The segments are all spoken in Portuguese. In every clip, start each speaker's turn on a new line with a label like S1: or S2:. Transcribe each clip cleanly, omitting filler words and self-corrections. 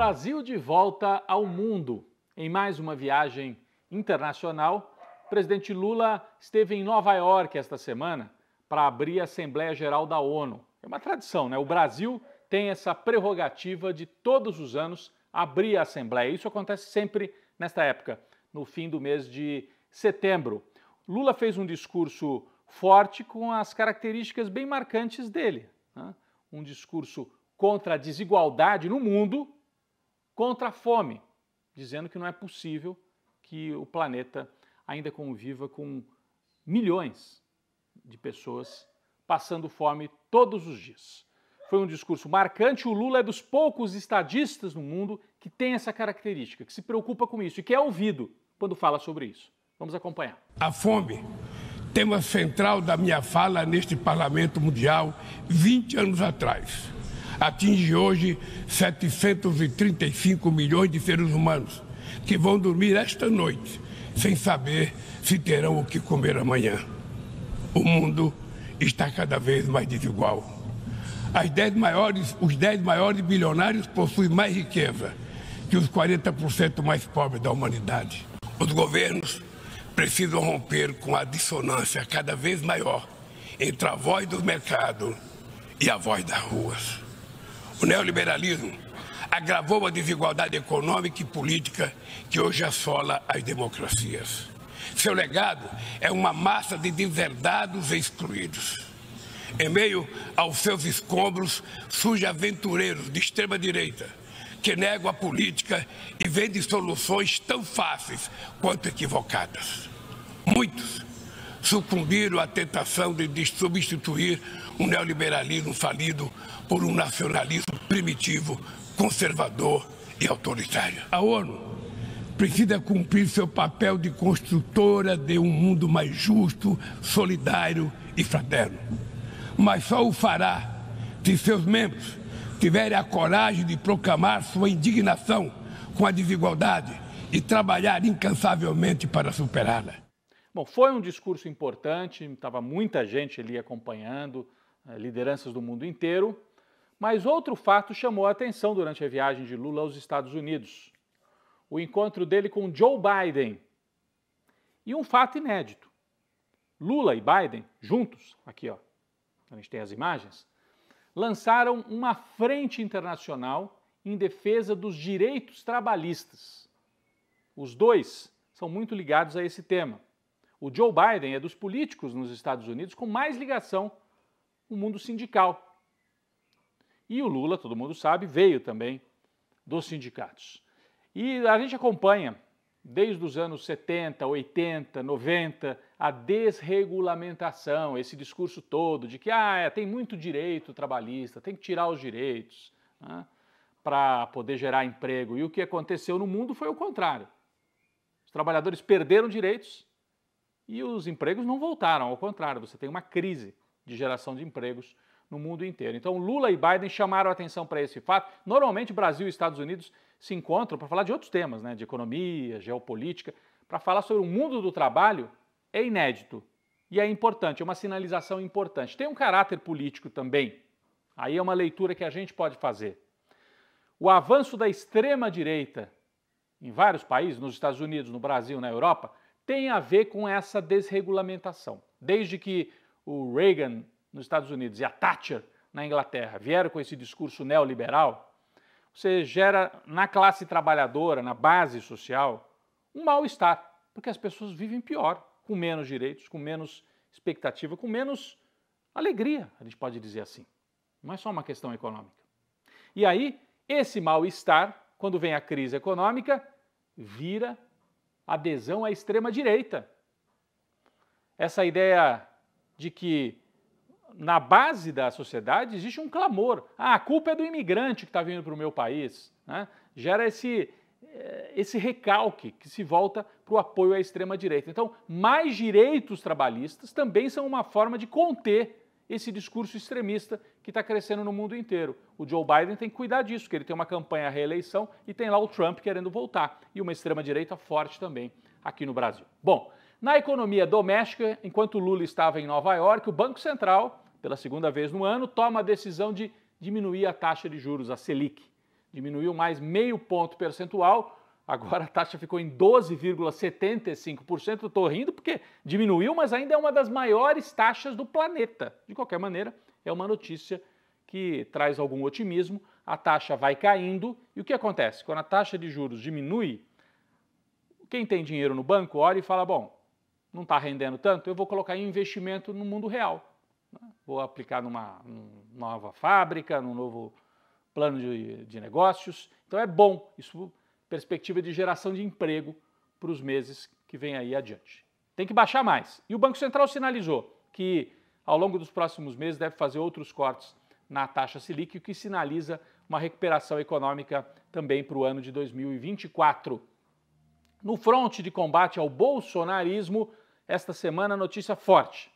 S1: Brasil de volta ao mundo. Em mais uma viagem internacional, o presidente Lula esteve em Nova York esta semana para abrir a Assembleia Geral da ONU. É uma tradição, né? O Brasil tem essa prerrogativa de todos os anos abrir a Assembleia. Isso acontece sempre nesta época, no fim do mês de setembro. Lula fez um discurso forte com as características bem marcantes dele, né? Um discurso contra a desigualdade no mundo, contra a fome, dizendo que não é possível que o planeta ainda conviva com milhões de pessoas passando fome todos os dias. Foi um discurso marcante. O Lula é dos poucos estadistas no mundo que tem essa característica, que se preocupa com isso e que é ouvido quando fala sobre isso. Vamos acompanhar.
S2: A fome, tema central da minha fala neste Parlamento Mundial 20 anos atrás. Atinge hoje 735 milhões de seres humanos que vão dormir esta noite sem saber se terão o que comer amanhã. O mundo está cada vez mais desigual. Os 10 maiores bilionários possuem mais riqueza que os 40% mais pobres da humanidade. Os governos precisam romper com a dissonância cada vez maior entre a voz do mercado e a voz das ruas. O neoliberalismo agravou a desigualdade econômica e política que hoje assola as democracias. Seu legado é uma massa de deserdados e excluídos. Em meio aos seus escombros, surgem aventureiros de extrema-direita que negam a política e vendem soluções tão fáceis quanto equivocadas. Muitos sucumbiram à tentação de substituir um neoliberalismo falido por um nacionalismo primitivo, conservador e autoritário. A ONU precisa cumprir seu papel de construtora de um mundo mais justo, solidário e fraterno. Mas só o fará se seus membros tiverem a coragem de proclamar sua indignação com a desigualdade e trabalhar incansavelmente para superá-la.
S1: Bom, foi um discurso importante, estava muita gente ali acompanhando, lideranças do mundo inteiro, mas outro fato chamou a atenção durante a viagem de Lula aos Estados Unidos. O encontro dele com Joe Biden. E um fato inédito. Lula e Biden, juntos, aqui ó, a gente tem as imagens, lançaram uma frente internacional em defesa dos direitos trabalhistas. Os dois são muito ligados a esse tema. O Joe Biden é dos políticos nos Estados Unidos com mais ligação no mundo sindical. E o Lula, todo mundo sabe, veio também dos sindicatos. E a gente acompanha, desde os anos 70, 80, 90, a desregulamentação, esse discurso todo de que tem muito direito trabalhista, tem que tirar os direitos, né, para poder gerar emprego. E o que aconteceu no mundo foi o contrário. Os trabalhadores perderam direitos e os empregos não voltaram, ao contrário, você tem uma crise de geração de empregos no mundo inteiro. Então, Lula e Biden chamaram a atenção para esse fato. Normalmente, Brasil e Estados Unidos se encontram para falar de outros temas, né, de economia, geopolítica. Para falar sobre o mundo do trabalho é inédito e é importante, é uma sinalização importante. Tem um caráter político também. Aí é uma leitura que a gente pode fazer. O avanço da extrema-direita em vários países, nos Estados Unidos, no Brasil, na Europa, tem a ver com essa desregulamentação. Desde que o Reagan nos Estados Unidos e a Thatcher na Inglaterra vieram com esse discurso neoliberal, você gera na classe trabalhadora, na base social, um mal-estar, porque as pessoas vivem pior, com menos direitos, com menos expectativa, com menos alegria, a gente pode dizer assim. Não é só uma questão econômica. E aí, esse mal-estar, quando vem a crise econômica, vira adesão à extrema-direita. Essa ideia de que na base da sociedade existe um clamor. A culpa é do imigrante que está vindo para o meu país, né? Gera esse recalque que se volta para o apoio à extrema-direita. Então, mais direitos trabalhistas também são uma forma de conter esse discurso extremista que está crescendo no mundo inteiro. O Joe Biden tem que cuidar disso, porque ele tem uma campanha à reeleição e tem lá o Trump querendo voltar. E uma extrema-direita forte também aqui no Brasil. Bom, na economia doméstica, enquanto Lula estava em Nova York, o Banco Central, pela segunda vez no ano, toma a decisão de diminuir a taxa de juros, a Selic, diminuiu mais meio ponto percentual, agora a taxa ficou em 12,75%. Estou rindo porque diminuiu, mas ainda é uma das maiores taxas do planeta. De qualquer maneira, é uma notícia que traz algum otimismo, a taxa vai caindo e o que acontece? Quando a taxa de juros diminui, quem tem dinheiro no banco olha e fala, bom, não está rendendo tanto, eu vou colocar em investimento no mundo real. Vou aplicar numa nova fábrica, num novo plano de negócios. Então é bom, isso perspectiva de geração de emprego para os meses que vêm aí adiante. Tem que baixar mais. E o Banco Central sinalizou que ao longo dos próximos meses deve fazer outros cortes na taxa Selic, o que sinaliza uma recuperação econômica também para o ano de 2024. No fronte de combate ao bolsonarismo, esta semana notícia forte.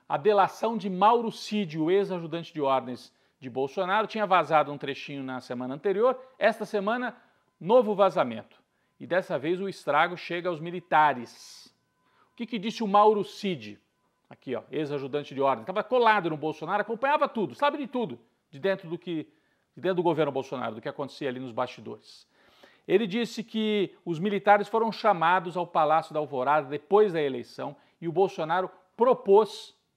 S1: A delação de Mauro Cid, o ex-ajudante de ordens de Bolsonaro, tinha vazado um trechinho na semana anterior, esta semana, novo vazamento. E dessa vez o estrago chega aos militares. O que disse o Mauro Cid? Aqui, ó, ex-ajudante de ordem, estava colado no Bolsonaro, acompanhava tudo, sabe de tudo, de dentro do governo Bolsonaro, do que acontecia ali nos bastidores. Ele disse que os militares foram chamados ao Palácio da Alvorada depois da eleição e o Bolsonaro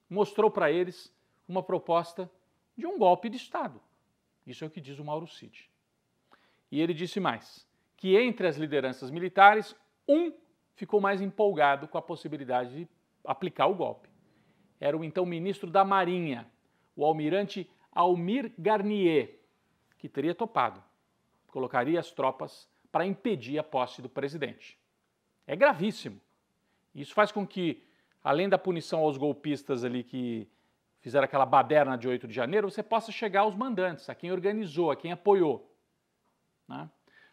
S1: mostrou para eles uma proposta de um golpe de Estado. Isso é o que diz o Mauro Cid. E ele disse mais, que entre as lideranças militares, um ficou mais empolgado com a possibilidade de aplicar o golpe. Era o então ministro da Marinha, o almirante Almir Garnier, que teria topado. Colocaria as tropas para impedir a posse do presidente. É gravíssimo. Isso faz com que, além da punição aos golpistas ali que fizeram aquela baderna de 8 de janeiro, você possa chegar aos mandantes, a quem organizou, a quem apoiou. Né?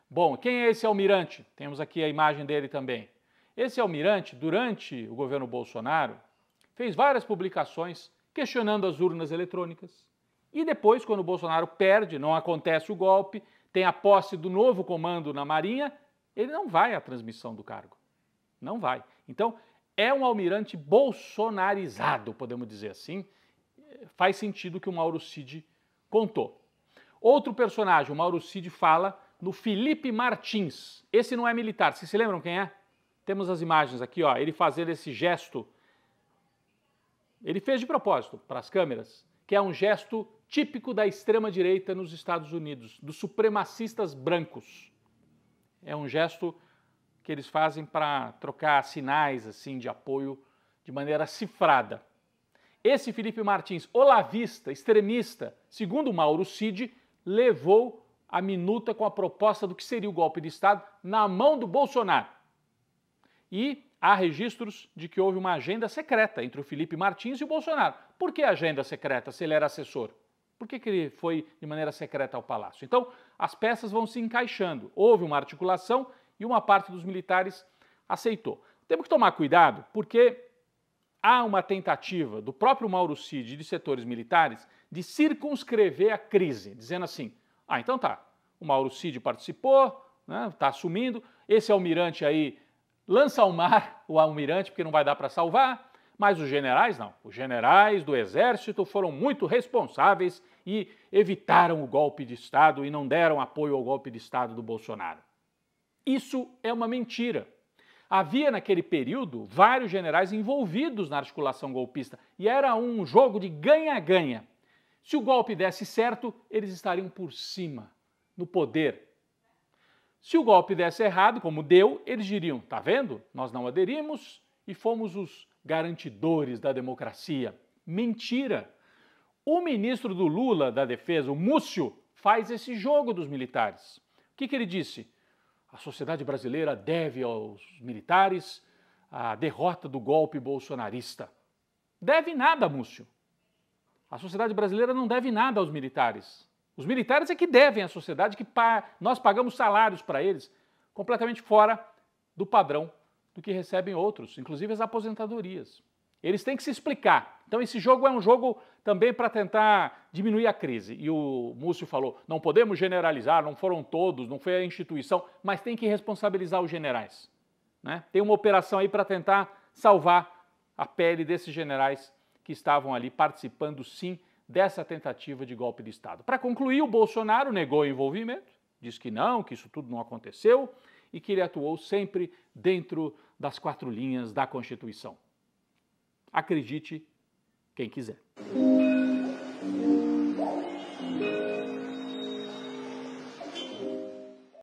S1: Bom, quem é esse almirante? Temos aqui a imagem dele também. Esse almirante, durante o governo Bolsonaro, fez várias publicações questionando as urnas eletrônicas. E depois, quando o Bolsonaro perde, não acontece o golpe, tem a posse do novo comando na Marinha, ele não vai à transmissão do cargo. Não vai. Então, é um almirante bolsonarizado, podemos dizer assim. Faz sentido o que o Mauro Cid contou. Outro personagem, o Mauro Cid fala no Felipe Martins. Esse não é militar, vocês se lembram quem é? Temos as imagens aqui, ó, ele fazendo esse gesto. Ele fez de propósito para as câmeras, que é um gesto típico da extrema-direita nos Estados Unidos, dos supremacistas brancos. É um gesto que eles fazem para trocar sinais assim de apoio de maneira cifrada. Esse Felipe Martins, olavista, extremista, segundo Mauro Cid, levou a minuta com a proposta do que seria o golpe de Estado na mão do Bolsonaro. E há registros de que houve uma agenda secreta entre o Felipe Martins e o Bolsonaro. Por que agenda secreta se ele era assessor? Por que ele foi de maneira secreta ao Palácio? Então, as peças vão se encaixando. Houve uma articulação e uma parte dos militares aceitou. Temos que tomar cuidado porque há uma tentativa do próprio Mauro Cid e de setores militares de circunscrever a crise, dizendo assim, então tá, o Mauro Cid participou, né, tá assumindo, esse almirante aí lança ao mar o almirante porque não vai dar para salvar, mas os generais não. Os generais do Exército foram muito responsáveis e evitaram o golpe de Estado e não deram apoio ao golpe de Estado do Bolsonaro. Isso é uma mentira. Havia naquele período vários generais envolvidos na articulação golpista e era um jogo de ganha-ganha. Se o golpe desse certo, eles estariam por cima, no poder. Se o golpe desse errado, como deu, eles diriam, tá vendo? Nós não aderimos e fomos os garantidores da democracia. Mentira! O ministro do Lula da Defesa, o Múcio, faz esse jogo dos militares. O que ele disse? A sociedade brasileira deve aos militares a derrota do golpe bolsonarista. Deve nada, Múcio. A sociedade brasileira não deve nada aos militares. Os militares é que devem à sociedade, que nós pagamos salários para eles, completamente fora do padrão do que recebem outros, inclusive as aposentadorias. Eles têm que se explicar. Então esse jogo é um jogo também para tentar diminuir a crise. E o Múcio falou, não podemos generalizar, não foram todos, não foi a instituição, mas tem que responsabilizar os generais. Né? Tem uma operação aí para tentar salvar a pele desses generais que estavam ali participando, sim, dessa tentativa de golpe de Estado. Para concluir, o Bolsonaro negou o envolvimento, diz que não, que isso tudo não aconteceu e que ele atuou sempre dentro das 4 linhas da Constituição. Acredite quem quiser.